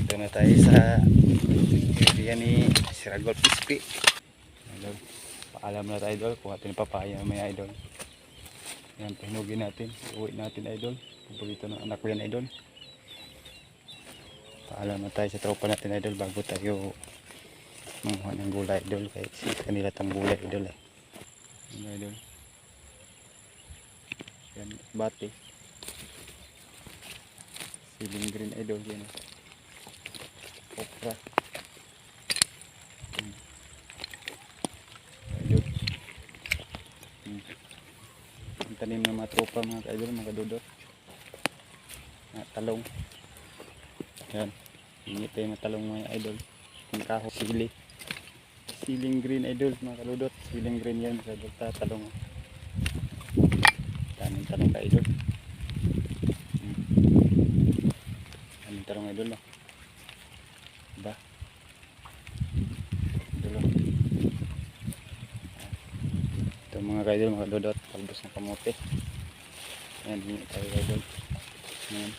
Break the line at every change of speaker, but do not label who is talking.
Dito na tayo sa area ni Siragol Pispi. Idol, paalam na tayo idol, kung atin papaya may idol. Yan, pahinugin natin, uwi natin idol. Paborito ng anak ko yan idol. Paalam na tayo sa tropa natin idol bago tayo manguha ng gulay idol. Kaya kanila tang gulay idol eh. Ano idol? Yan, bati. Siling green idol yan. Okra. Idol. Ang tanim ng mga tropa mga idol, mga dudot. Talong. Yan. Ingit tayo mga talong mga idol. Ang kaho, sili. Siling green idol mga kaludot. Siling green yan sa idol. Talong. Daming talong ka idol. Daming talong idol no. Ba? Idol. Ito mga idol, mga kaludot. Talbos ng kamote. Yan, ingit tayo idol. Yan.